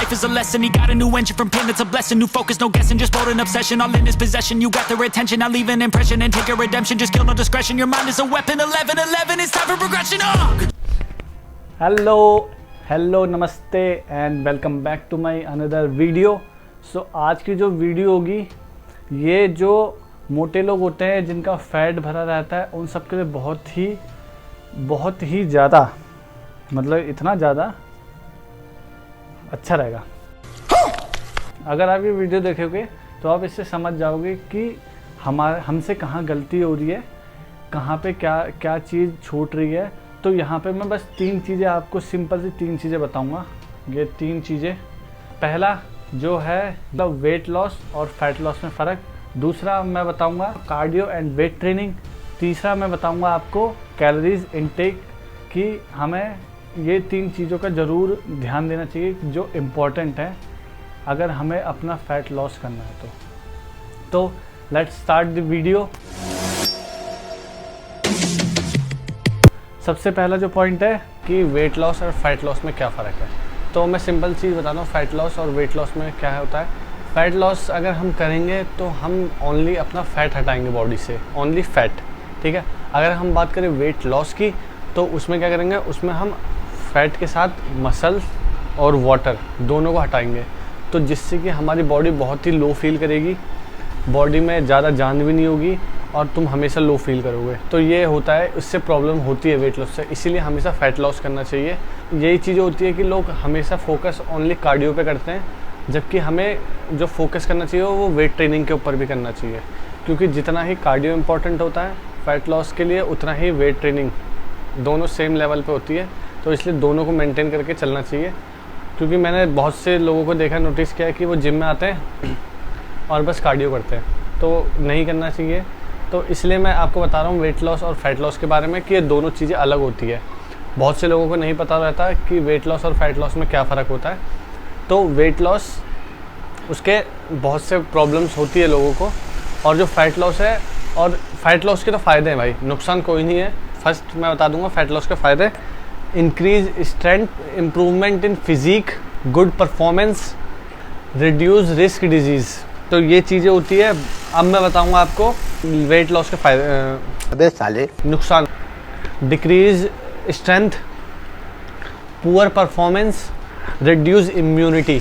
life is a lesson. He got a new engine from pain, that's a blessing. New focus, no guessing, just bold and obsession. All in his possession, you got their attention. Now leave an impression and take a redemption. Just kill no discretion, your mind is a weapon. 11-11, it's time for progression. Hello नमस्ते and welcome back to my another video. So आज की जो video होगी, ये जो मोटे लोग होते हैं जिनका फैट भरा रहता है, उन सब के लिए बहुत ही ज़्यादा, मतलब इतना ज़्यादा अच्छा रहेगा। अगर आप ये वीडियो देखोगे तो आप इससे समझ जाओगे कि हमसे कहाँ गलती हो रही है, कहाँ पे क्या चीज़ छूट रही है। तो यहाँ पे मैं बस 3 चीज़ें आपको, सिंपल सी 3 चीज़ें बताऊँगा। ये 3 चीज़ें, पहला जो है मतलब वेट लॉस और फैट लॉस में फ़र्क। दूसरा मैं बताऊँगा कार्डियो एंड वेट ट्रेनिंग। तीसरा मैं बताऊँगा आपको कैलोरीज इनटेक, कि हमें ये 3 चीज़ों का ज़रूर ध्यान देना चाहिए जो इम्पोर्टेंट है अगर हमें अपना फैट लॉस करना है। तो लेट्स स्टार्ट द वीडियो। सबसे पहला जो पॉइंट है कि वेट लॉस और फैट लॉस में क्या फ़र्क है, तो मैं सिंपल चीज़ बताता हूँ फैट लॉस और वेट लॉस में क्या होता है। फैट लॉस अगर हम करेंगे तो हम ओनली अपना फैट हटाएंगे बॉडी से, ओनली फैट, ठीक है। अगर हम बात करें वेट लॉस की, तो उसमें क्या करेंगे, उसमें हम फैट के साथ मसल्स और वाटर दोनों को हटाएंगे, तो जिससे कि हमारी बॉडी बहुत ही लो फील करेगी, बॉडी में ज़्यादा जान भी नहीं होगी और तुम हमेशा लो फील करोगे। तो ये होता है, इससे प्रॉब्लम होती है वेट लॉस से, इसीलिए हमेशा फैट लॉस करना चाहिए। यही चीज़ें होती है कि लोग हमेशा फोकस ओनली कार्डियो पे करते हैं, जबकि हमें जो फोकस करना चाहिए वो वेट ट्रेनिंग के ऊपर भी करना चाहिए, क्योंकि जितना ही कार्डियो इम्पॉर्टेंट होता है फैट लॉस के लिए, उतना ही वेट ट्रेनिंग, दोनों सेम लेवल पे होती है। तो इसलिए दोनों को मेंटेन करके चलना चाहिए, क्योंकि मैंने बहुत से लोगों को देखा, नोटिस किया कि वो जिम में आते हैं और बस कार्डियो करते हैं, तो नहीं करना चाहिए। तो इसलिए मैं आपको बता रहा हूँ वेट लॉस और फैट लॉस के बारे में कि ये दोनों चीज़ें अलग होती है। बहुत से लोगों को नहीं पता रहता कि वेट लॉस और फैट लॉस में क्या फ़र्क होता है। तो वेट लॉस, उसके बहुत से प्रॉब्लम्स होती है लोगों को, और जो फैट लॉस है, और फैट लॉस के तो फ़ायदे हैं भाई, नुकसान कोई नहीं है। फर्स्ट मैं बता दूंगा फैट लॉस के फ़ायदे: increase strength, improvement in physique, good performance, reduce risk disease. तो ये चीज़ें होती है। अब मैं बताऊंगा आपको वेट लॉस के फायदे, अबे साले, नुकसान: decrease strength, poor performance, reduce immunity.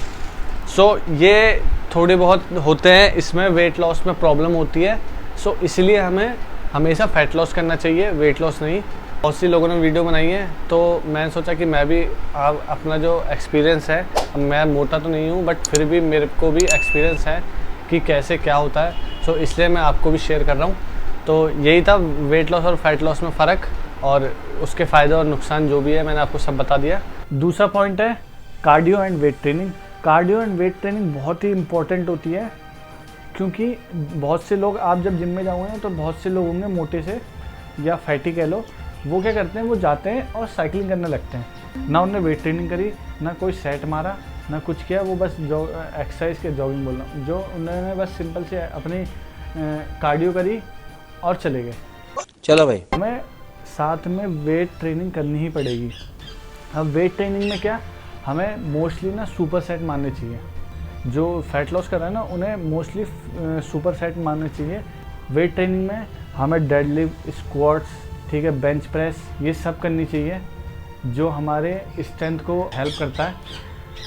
So ये थोड़े बहुत होते हैं, इसमें वेट लॉस में प्रॉब्लम होती है। सो इसलिए हमें हमेशा फैट लॉस करना चाहिए, वेट लॉस नहीं। बहुत सी लोगों ने वीडियो बनाई है, तो मैंने सोचा कि मैं भी अपना जो एक्सपीरियंस है, मैं मोटा तो नहीं हूँ बट फिर भी मेरे को भी एक्सपीरियंस है कि कैसे क्या होता है। सो इसलिए मैं आपको भी शेयर कर रहा हूँ। तो यही था वेट लॉस और फैट लॉस में फ़र्क, और उसके फ़ायदे और नुकसान जो भी है मैंने आपको सब बता दिया। दूसरा पॉइंट है cardio and weight training. Cardio and weight training बहुत ही इंपॉर्टेंट होती है, क्योंकि बहुत से लोग, आप जब जिम में जाओगे ना, तो बहुत से लोग होंगे मोटे से या फैटी कह लो, वो क्या करते हैं, वो जाते हैं और साइकिलिंग करने लगते हैं। ना उन्होंने वेट ट्रेनिंग करी, ना कोई सेट मारा, ना कुछ किया, वो बस एक्सरसाइज के, जॉगिंग बोल रहा हूँ, जो उन्होंने बस सिंपल से अपनी कार्डियो करी और चले गए। चलो भाई, हमें साथ में वेट ट्रेनिंग करनी ही पड़ेगी। अब वेट ट्रेनिंग में क्या, हमें मोस्टली ना सुपर सेट मारने चाहिए। जो फैट लॉस कर रहा है ना, उन्हें मोस्टली सुपर सेट मारने चाहिए। वेट ट्रेनिंग में हमें डेडलिफ्ट, स्क्वाट्स, ठीक है, बेंच प्रेस, ये सब करनी चाहिए, जो हमारे स्ट्रेंथ को हेल्प करता है।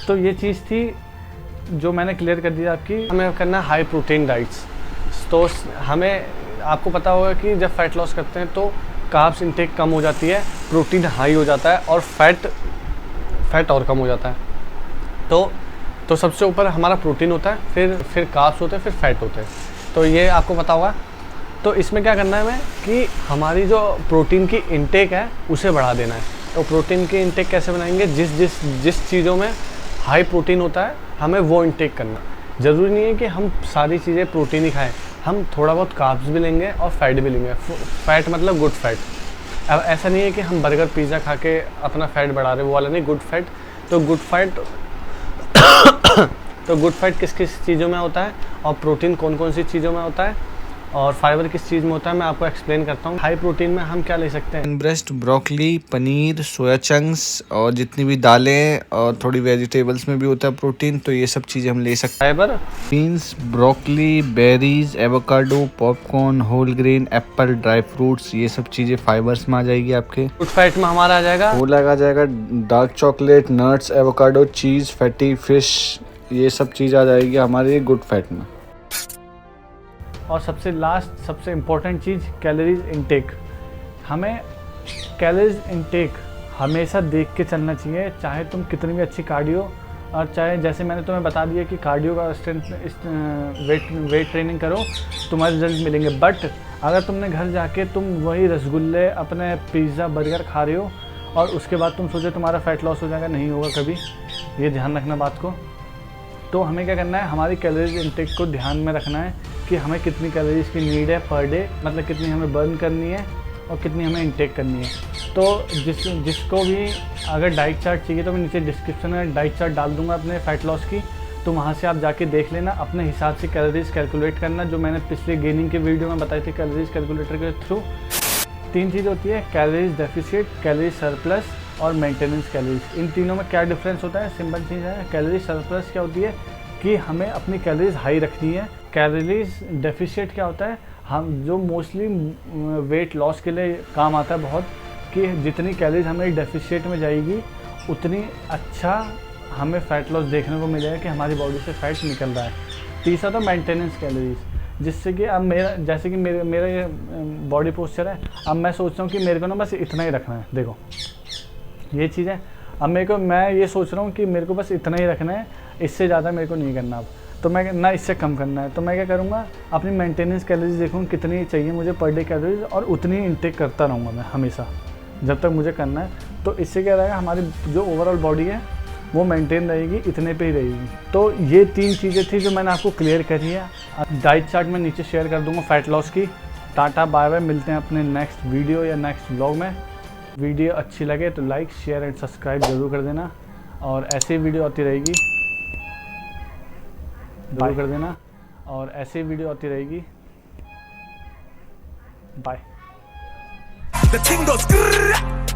तो ये चीज़ थी जो मैंने क्लियर कर दी आपकी। हमें करना हाई प्रोटीन डाइट्स। तो हमें, आपको पता होगा कि जब फैट लॉस करते हैं तो कार्ब्स इंटेक कम हो जाती है, प्रोटीन हाई हो जाता है, और फैट और कम हो जाता है। तो सबसे ऊपर हमारा प्रोटीन होता है, फिर कार्ब्स होते हैं, फिर फैट होते हैं। तो ये आपको पता होगा। तो इसमें क्या करना है हमें कि हमारी जो प्रोटीन की इंटेक है उसे बढ़ा देना है। तो प्रोटीन की इंटेक कैसे बनाएंगे, जिस चीज़ों में हाई प्रोटीन होता है हमें वो इंटेक करना। ज़रूरी नहीं है कि हम सारी चीज़ें प्रोटीन ही खाएं, हम थोड़ा बहुत कार्ब्स भी लेंगे और फैट भी लेंगे। फैट मतलब गुड फैट। अब ऐसा नहीं है कि हम बर्गर पिज़्ज़ा खा के अपना फैट बढ़ा रहे, वो वाला नहीं, गुड फैट। तो गुड फैट किस किस चीज़ों में होता है और प्रोटीन कौन कौन सी चीज़ों में होता है, और फाइबर किस चीज़ में होता है मैं आपको एक्सप्लेन करता हूँ। हाई प्रोटीन में हम क्या ले सकते हैं? Breast, broccoli, paneer, soya chunks और जितनी भी दालें और थोड़ी वेजिटेबल्स में भी होता है प्रोटीन, तो ये सब चीज़ें हम ले सकते हैं। Fibre, beans, broccoli, berries, avocado, popcorn, whole grain, apple, dry fruits, ये सब चीज़ें फाइबर्स में आ जाएगी आपके। गुड फैट में हमारा आ जाएगा वो लगा जाएगा डार्क चॉकलेट, नट्स, एवोकाडो, चीज़, फैटी फिश, ये सब चीज़ आ जाएगी हमारी गुड फैट में। और सबसे लास्ट सबसे इम्पोर्टेंट चीज़ कैलोरीज इनटेक। हमें कैलोरीज इनटेक हमेशा देख के चलना चाहिए, चाहे तुम कितनी भी अच्छी कार्डियो और चाहे जैसे मैंने तुम्हें बता दिया कि कार्डियो का स्ट्रेंथ वेट ट्रेनिंग करो तुम्हारे रिजल्ट मिलेंगे। बट अगर तुमने घर जाके तुम वही रसगुल्ले अपने पिज़्ज़ा बर्गर खा रहे हो और उसके बाद तुम सोचो तुम्हारा फैट लॉस हो जाएगा, नहीं होगा कभी, ये ध्यान रखना बात को। तो हमें क्या करना है, हमारी कैलोरीज इनटेक को ध्यान में रखना है कि हमें कितनी कैलोरीज की नीड है पर डे, मतलब कितनी हमें बर्न करनी है और कितनी हमें इनटेक करनी है। तो जिसको भी अगर डाइट चार्ट चाहिए तो मैं नीचे डिस्क्रिप्शन में डाइट चार्ट डाल दूंगा अपने फ़ैट लॉस की, तो वहाँ से आप जाके देख लेना, अपने हिसाब से कैलोरीज कैलकुलेट करना, जो मैंने पिछले गेनिंग के वीडियो में बताई थी कैलोरीज कैलकुलेटर के थ्रू। 3 चीज़ होती है, कैलोरीज डेफिसिट, कैलोरीज सरप्लस और मेंटेनेंस कैलोरीज। इन तीनों में क्या डिफरेंस होता है? सिंपल चीज़ है। कैलोरीज सरप्लस क्या होती है कि हमें अपनी कैलोरीज हाई रखनी है। कैलोरीज डेफिशिएंट क्या होता है, हम जो मोस्टली वेट लॉस के लिए काम आता है बहुत, कि जितनी कैलोरीज हमें डेफिशिएंट में जाएगी उतनी अच्छा हमें फ़ैट लॉस देखने को मिलेगा कि हमारी बॉडी से फ़ैट निकल रहा है। तीसरा तो मेंटेनेंस कैलोरीज, जिससे कि अब मेरा जैसे कि मेरा ये बॉडी पोस्चर है, अब मैं सोचता हूँ कि मेरे को ना बस इतना ही रखना है। देखो ये चीज़ है, अब मैं ये सोच रहा हूँ कि मेरे को बस इतना ही रखना है, इससे ज़्यादा मेरे को नहीं करना अब, तो मैं ना इससे कम करना है। तो मैं क्या करूँगा, अपनी मेंटेनेंस कैलोरीज देखूँ कितनी चाहिए मुझे पर डे कैलोरीज, और उतनी इनटेक करता रहूँगा मैं हमेशा जब तक मुझे करना है। तो इससे क्या रहेगा, हमारी जो ओवरऑल बॉडी है वो मेंटेन रहेगी, इतने पे ही रहेगी। तो ये 3 चीज़ें थी जो मैंने आपको क्लियर करी है। डाइट चार्ट मैं नीचे शेयर कर दूँगा फ़ैट लॉस की। टाटा बाय बाय, मिलते हैं अपने नेक्स्ट वीडियो या नेक्स्ट व्लॉग में। वीडियो अच्छी लगे तो लाइक शेयर एंड सब्सक्राइब ज़रूर कर देना, और ऐसी वीडियो आती रहेगी ज़रूर कर देना, और ऐसी वीडियो आती रहेगी। Bye. The thing goes grrrr.